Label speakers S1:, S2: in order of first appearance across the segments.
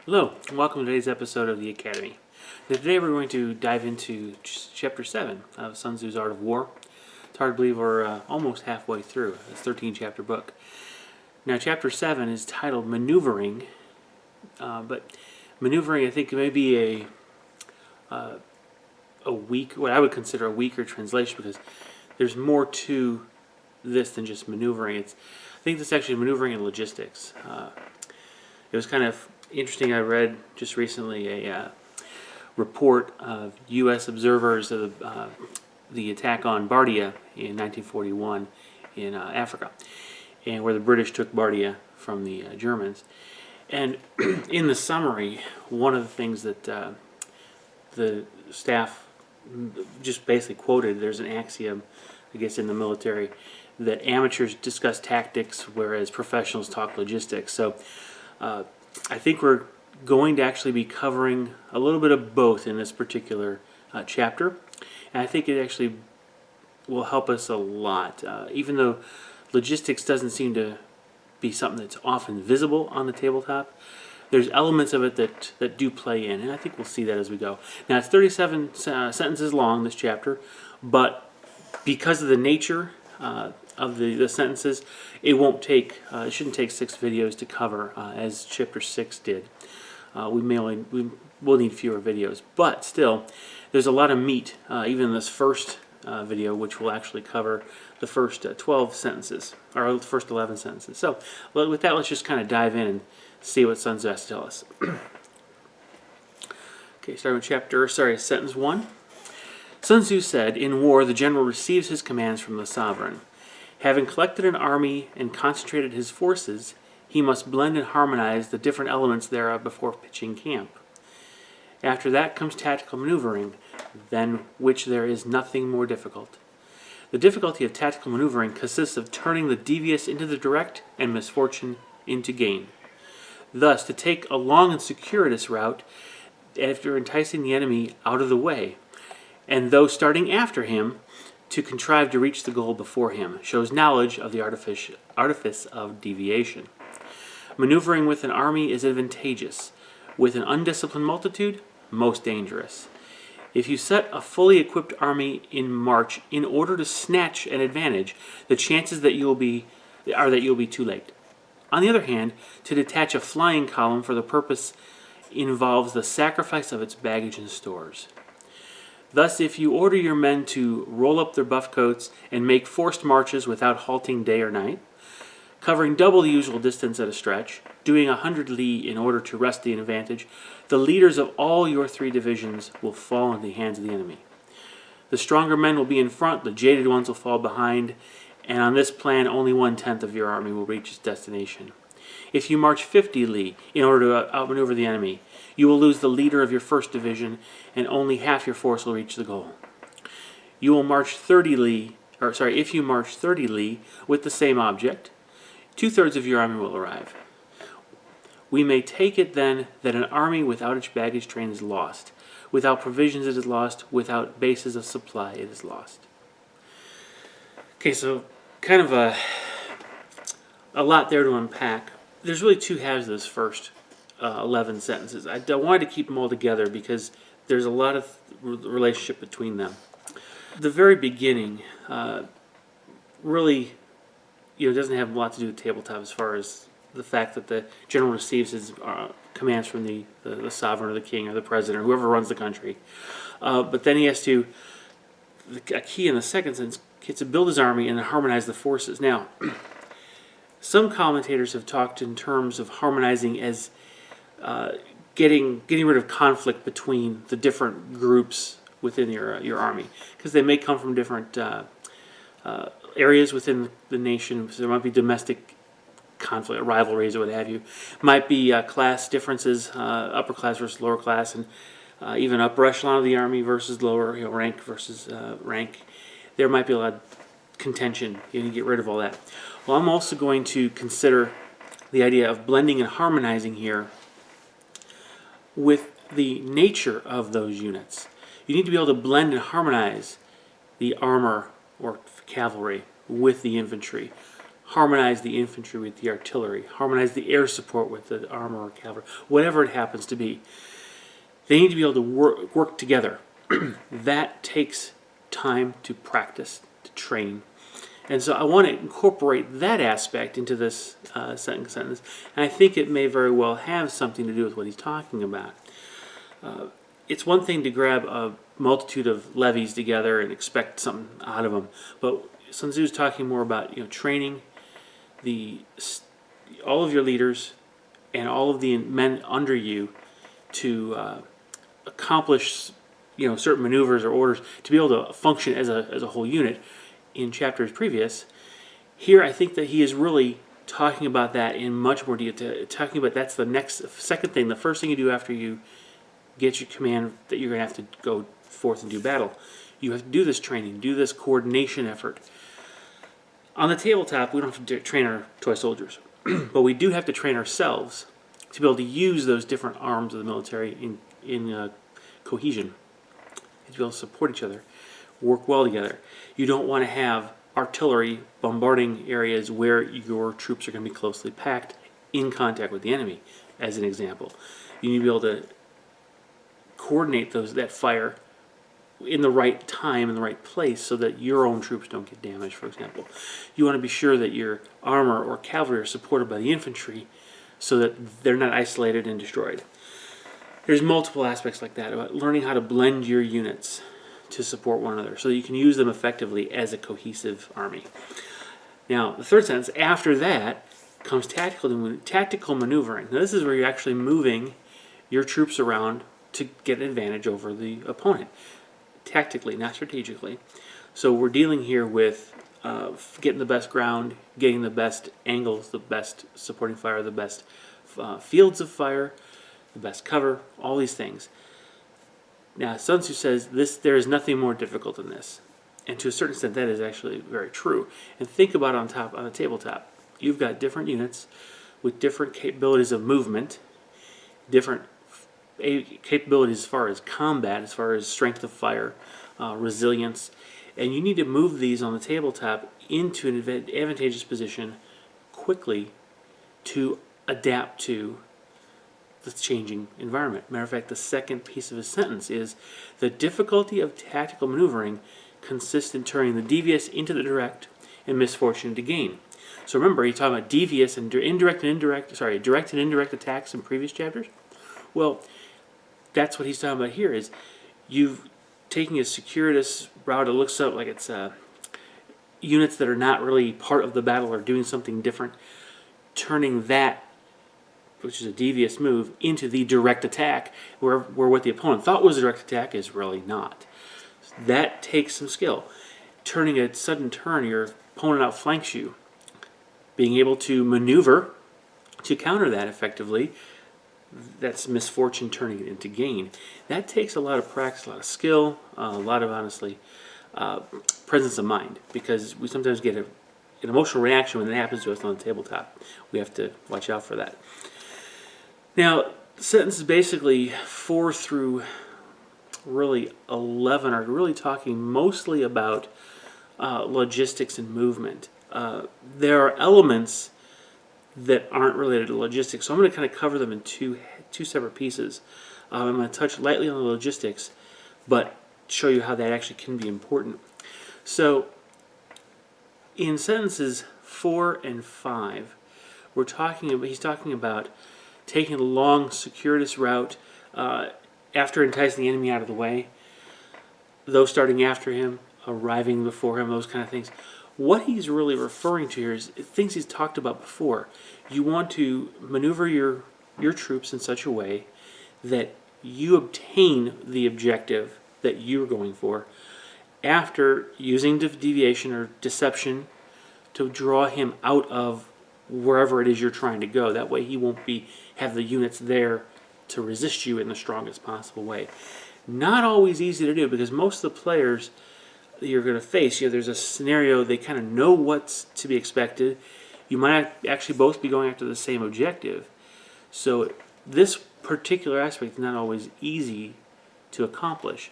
S1: Hello, and welcome to today's episode of the Academy. Now, today we're going to dive into Chapter 7 of Sun Tzu's Art of War. It's hard to believe we're almost halfway through this 13-chapter book. Now, Chapter 7 is titled Maneuvering, but maneuvering I think may be what I would consider a weaker translation, because there's more to this than just maneuvering. I think this is actually maneuvering and logistics. It was kind of interesting. I read just recently a report of U.S. observers of the attack on Bardia in 1941 in Africa, and where the British took Bardia from the Germans. And in the summary, one of the things that the staff just basically quoted, there's an axiom, I guess, in the military, that amateurs discuss tactics whereas professionals talk logistics. So I think we're going to actually be covering a little bit of both in this particular chapter, and I think it actually will help us a lot. Even though logistics doesn't seem to be something that's often visible on the tabletop, there's elements of it that do play in, and I think we'll see that as we go. Now, it's 37 sentences long, this chapter, but because of the nature of the sentences, it shouldn't take 6 videos to cover, as chapter 6 did. We will need fewer videos, but still, there's a lot of meat, even in this first video, which will actually cover the first 12 sentences, or the first 11 sentences. So, with that, let's just kind of dive in and see what Sun Tzu has to tell us. Okay, starting with sentence 1. Sun Tzu said, "In war, the general receives his commands from the sovereign. Having collected an army and concentrated his forces, he must blend and harmonize the different elements thereof before pitching camp. After that comes tactical maneuvering, than which there is nothing more difficult. The difficulty of tactical maneuvering consists of turning the devious into the direct and misfortune into gain. Thus, to take a long and circuitous route after enticing the enemy out of the way, and though starting after him, to contrive to reach the goal before him, shows knowledge of the artifice of deviation. Maneuvering with an army is advantageous. With an undisciplined multitude, most dangerous. If you set a fully equipped army in march in order to snatch an advantage, the chances that you'll be too late. On the other hand, to detach a flying column for the purpose involves the sacrifice of its baggage and stores. Thus, if you order your men to roll up their buff coats and make forced marches without halting day or night, covering double the usual distance at a stretch, doing 100 li in order to wrest the advantage, the leaders of all your 3 divisions will fall into the hands of the enemy. The stronger men will be in front, the jaded ones will fall behind, and on this plan only 1/10 of your army will reach its destination. If you march 50 li in order to outmaneuver the enemy, you will lose the leader of your 1st division, and only half your force will reach the goal. If you march 30 li with the same object, 2/3 of your army will arrive. We may take it then that an army without its baggage train is lost. Without provisions it is lost. Without bases of supply it is lost." Okay, so kind of a lot there to unpack. There's really 2 halves of this first 11 sentences. I wanted to keep them all together because there's a lot of relationship between them. The very beginning really doesn't have a lot to do with tabletop, as far as the fact that the general receives his commands from the sovereign or the king or the president or whoever runs the country. But then he has to, a key in the second sentence, he has to build his army and harmonize the forces. Now, some commentators have talked in terms of harmonizing as getting rid of conflict between the different groups within your army, because they may come from different areas within the nation. So there might be domestic conflict, rivalries, or what have you. Might be class differences, upper class versus lower class, and even upper echelon of the army versus lower, rank versus rank. There might be a lot of contention. You need to get rid of all that. Well, I'm also going to consider the idea of blending and harmonizing here with the nature of those units. You need to be able to blend and harmonize the armor or cavalry with the infantry, harmonize the infantry with the artillery, harmonize the air support with the armor or cavalry, whatever it happens to be. They need to be able to work together. That takes time to practice, to train. And so I want to incorporate that aspect into this sentence. And I think it may very well have something to do with what he's talking about. It's one thing to grab a multitude of levies together and expect something out of them. But Sun Tzu is talking more about training all of your leaders and all of the men under you to accomplish certain maneuvers or orders, to be able to function as a whole unit. In chapters previous, here I think that he is really talking about that in much more detail. Talking about that's the second thing, the first thing you do after you get your command that you're going to have to go forth and do battle. You have to do this training, do this coordination effort. On the tabletop, we don't have to train our toy soldiers, but we do have to train ourselves to be able to use those different arms of the military in cohesion, to be able to support each other, work well together. You don't want to have artillery bombarding areas where your troops are going to be closely packed in contact with the enemy, as an example. You need to be able to coordinate that fire in the right time, in the right place, so that your own troops don't get damaged, for example. You want to be sure that your armor or cavalry are supported by the infantry so that they're not isolated and destroyed. There's multiple aspects like that about learning how to blend your units to support one another so that you can use them effectively as a cohesive army. Now, the third sentence, after that, comes tactical maneuvering. Now, this is where you're actually moving your troops around to get an advantage over the opponent. Tactically, not strategically. So we're dealing here with getting the best ground, getting the best angles, the best supporting fire, the best fields of fire, the best cover, all these things. Now, Sun Tzu says there is nothing more difficult than this. And to a certain extent, that is actually very true. And think about on the tabletop. You've got different units with different capabilities of movement, different capabilities as far as combat, as far as strength of fire, resilience. And you need to move these on the tabletop into an advantageous position quickly to adapt to the changing environment. Matter of fact, the second piece of his sentence is the difficulty of tactical maneuvering consists in turning the devious into the direct and misfortune into gain. So remember, he's talking about devious and direct and indirect attacks in previous chapters. Well, that's what he's talking about here. Is you've taking a circuitous route. It looks up like it's units that are not really part of the battle or doing something different, turning that, which is a devious move, into the direct attack, where what the opponent thought was a direct attack is really not. That takes some skill. Turning a sudden turn, your opponent outflanks you. Being able to maneuver to counter that effectively, that's misfortune turning it into gain. That takes a lot of practice, a lot of skill, a lot of, honestly, presence of mind, because we sometimes get an emotional reaction when it happens to us on the tabletop. We have to watch out for that. Now, sentences basically 4 through really 11 are really talking mostly about logistics and movement. There are elements that aren't related to logistics, so I'm going to kind of cover them in two separate pieces. I'm going to touch lightly on the logistics, but show you how that actually can be important. So, in sentences 4 and 5, he's talking about taking a long, circuitous route after enticing the enemy out of the way, those starting after him, arriving before him, those kind of things. What he's really referring to here is things he's talked about before. You want to maneuver your troops in such a way that you obtain the objective that you're going for after using deviation or deception to draw him out of wherever it is you're trying to go. That way he won't have the units there to resist you in the strongest possible way. Not always easy to do, because most of the players that you're going to face, there's a scenario, they kind of know what's to be expected. You might actually both be going after the same objective. So this particular aspect is not always easy to accomplish.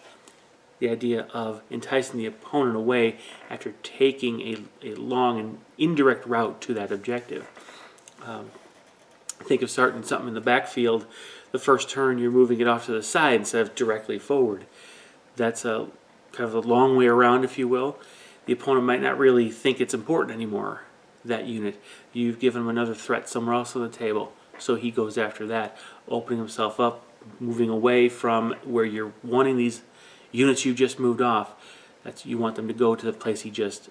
S1: the idea of enticing the opponent away after taking a long and indirect route to that objective. Think of starting something in the backfield. The first turn, you're moving it off to the side instead of directly forward. That's a kind of a long way around, if you will. The opponent might not really think it's important anymore, that unit. You've given him another threat somewhere else on the table, so he goes after that, opening himself up, moving away from where you're wanting these units you just moved off. You want them to go to the place he just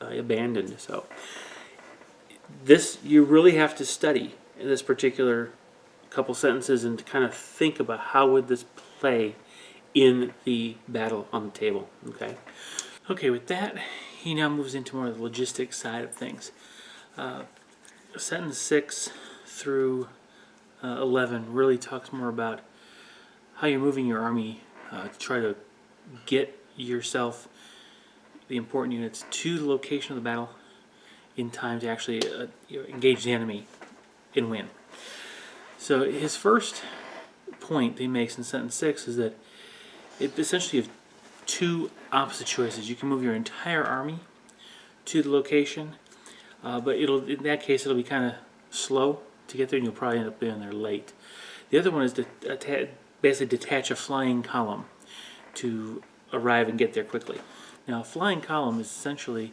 S1: abandoned. So this, you really have to study in this particular couple sentences and to kind of think about how would this play in the battle on the table. Okay, with that, he now moves into more of the logistics side of things. Sentence 6 through 11 really talks more about how you're moving your army to try to get yourself, the important units, to the location of the battle in time to actually engage the enemy and win. So his first point that he makes in sentence 6 is that it essentially have two opposite choices. You can move your entire army to the location, but in that case it'll be kind of slow to get there, and you'll probably end up being there late. The other one is to basically detach a flying column to arrive and get there quickly. Now, a flying column is essentially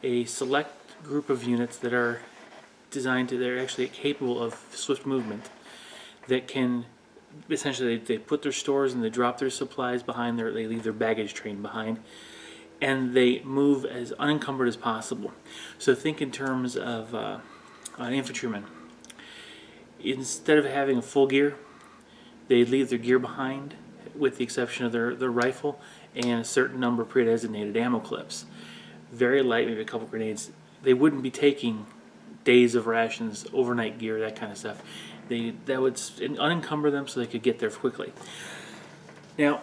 S1: a select group of units that are designed to, they're actually capable of swift movement, that can essentially, they put their stores and they drop their supplies behind they leave their baggage train behind, and they move as unencumbered as possible. So think in terms of an infantryman. Instead of having a full gear, they leave their gear behind, with the exception of their rifle and a certain number of pre-designated ammo clips. Very light, maybe a couple grenades. They wouldn't be taking days of rations, overnight gear, that kind of stuff. That would unencumber them so they could get there quickly. Now,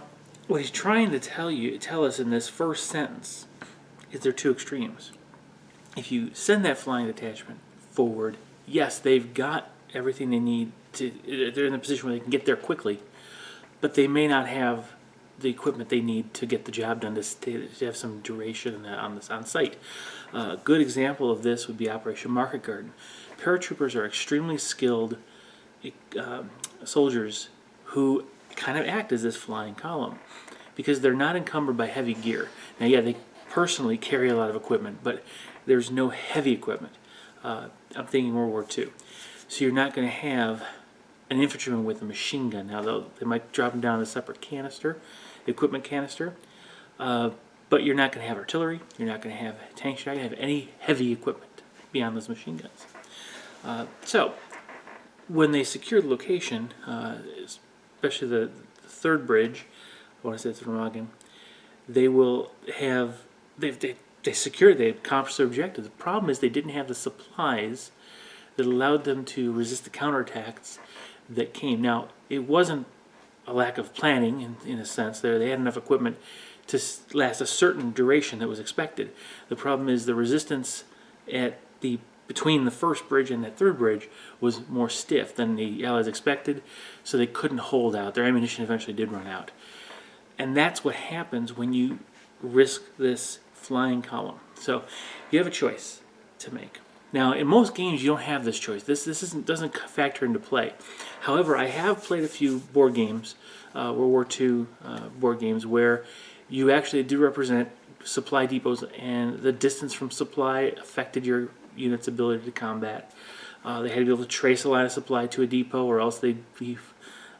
S1: what he's trying to tell us in this first sentence is there are two extremes. If you send that flying detachment forward, yes, they've got everything they need they're in a position where they can get there quickly, but they may not have the equipment they need to get the job done to have some duration on site. A good example of this would be Operation Market Garden. Paratroopers are extremely skilled soldiers who kind of act as this flying column because they're not encumbered by heavy gear. Now, yeah, they personally carry a lot of equipment, but there's no heavy equipment. I'm thinking World War II. So you're not going to have an infantryman with a machine gun. Now, they might drop them down a separate canister, equipment canister, but you're not going to have artillery, you're not going to have tanks, you're not going to have any heavy equipment beyond those machine guns. So when they secure the location, especially the third bridge, I want to say it's Remagen, they will have, they secured, they accomplished their objective. The problem is they didn't have the supplies that allowed them to resist the counterattacks that came. Now, it wasn't a lack of planning in a sense there. They had enough equipment to last a certain duration that was expected. The problem is the resistance between the first bridge and that third bridge was more stiff than the Allies expected, so they couldn't hold out. Their ammunition eventually did run out. And that's what happens when you risk this flying column. So you have a choice to make. Now, in most games, you don't have this choice. This doesn't factor into play. However, I have played a few board games, World War II board games, where you actually do represent supply depots, and the distance from supply affected your unit's ability to combat. They had to be able to trace a line of supply to a depot, or else they wouldn't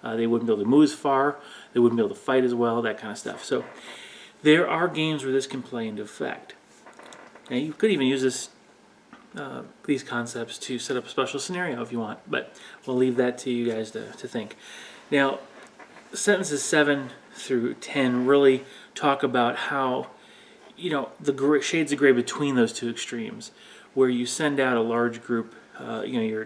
S1: be able to move as far, they wouldn't be able to fight as well, that kind of stuff. So there are games where this can play into effect. Now, you could even use these concepts to set up a special scenario if you want, but we'll leave that to you guys to think. Now, sentences 7 through 10 really talk about how, the shades of gray between those two extremes, where you send out a large group, if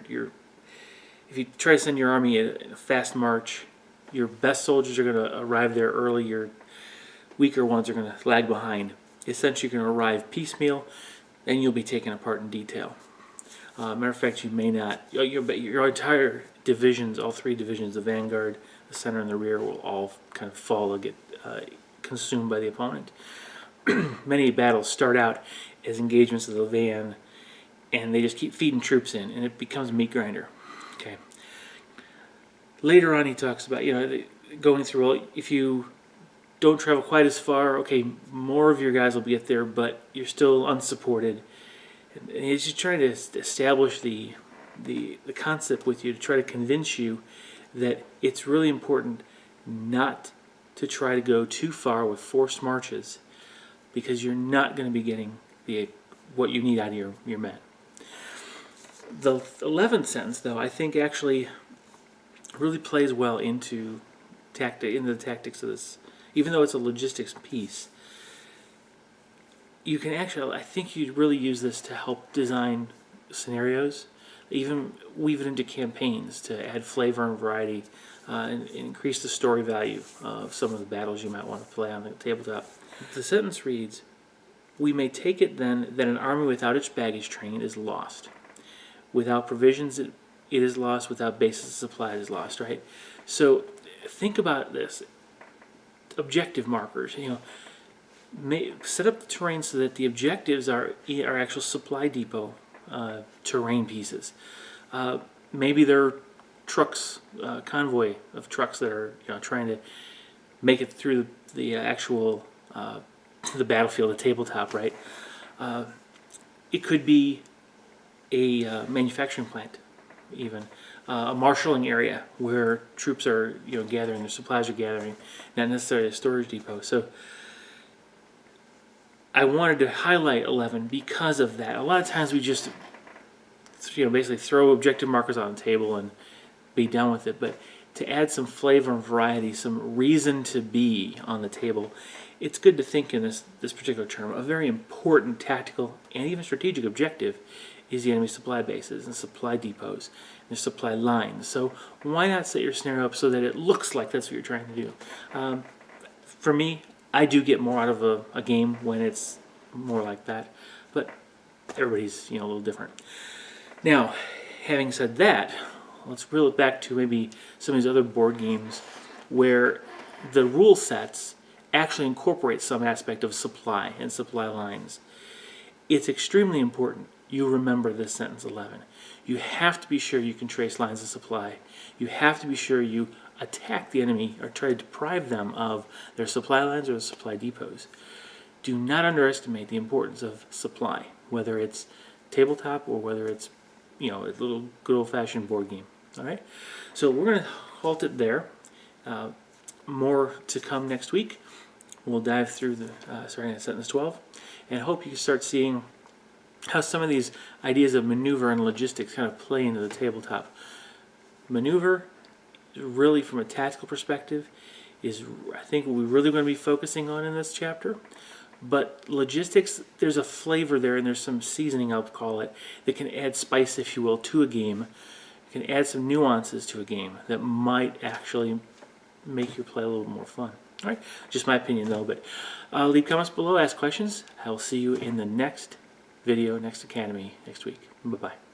S1: you try to send your army in a fast march, your best soldiers are going to arrive there early, your weaker ones are going to lag behind. Essentially, you're going to arrive piecemeal, and you'll be taken apart in detail. Matter of fact, you may not. Your entire divisions, all three divisions, the vanguard, the center, and the rear, will all kind of fall, get consumed by the opponent. Many battles start out as engagements of the van, and they just keep feeding troops in, and it becomes a meat grinder. Okay. Later on, he talks about, going through, well, if you don't travel quite as far, okay, more of your guys will get there, but you're still unsupported. And he's just trying to establish the concept with you, to try to convince you that it's really important not to try to go too far with forced marches, because you're not going to be getting what you need out of your men. The 11th sentence, though, I think actually really plays well into the tactics of this. Even though it's a logistics piece, you can actually, I think you'd really use this to help design scenarios, even weave it into campaigns to add flavor and variety, and increase the story value of some of the battles you might want to play on the tabletop. The sentence reads, "We may take it then that an army without its baggage train is lost. Without provisions it is lost, without bases of supply it is lost," right? So think about this. Objective markers, set up the terrain so that the objectives are actual supply depot terrain pieces. Maybe they're trucks, convoy of trucks that are trying to make it through the actual the battlefield, the tabletop, right? It could be a manufacturing plant, even a marshalling area where troops are gathering, their supplies are gathering, not necessarily a storage depot. So I wanted to highlight 11 because of that. A lot of times we just basically throw objective markers on the table and be done with it, but to add some flavor and variety, some reason to be on the table, it's good to think in this particular term. A very important tactical and even strategic objective is the enemy supply bases and supply depots and their supply lines. So why not set your scenario up so that it looks like that's what you're trying to do? For me, I do get more out of a game when it's more like that, but everybody's a little different. Now, having said that, let's reel it back to maybe some of these other board games where the rule sets actually incorporate some aspect of supply and supply lines. It's extremely important you remember this sentence 11. You have to be sure you can trace lines of supply. You have to be sure you attack the enemy or try to deprive them of their supply lines or their supply depots. Do not underestimate the importance of supply, whether it's tabletop or whether it's a little good old-fashioned board game. All right, so we're going to halt it there. More to come next week. We'll dive through starting at sentence 12, and hope you can start seeing how some of these ideas of maneuver and logistics kind of play into the tabletop. Maneuver, really from a tactical perspective, is I think what we're really going to be focusing on in this chapter. But logistics, there's a flavor there, and there's some seasoning, I'll call it, that can add spice, if you will, to a game. It can add some nuances to a game that might actually make your play a little more fun. All right, just my opinion though, but leave comments below, ask questions. I will see you in the next video, next Academy next week. Bye-bye.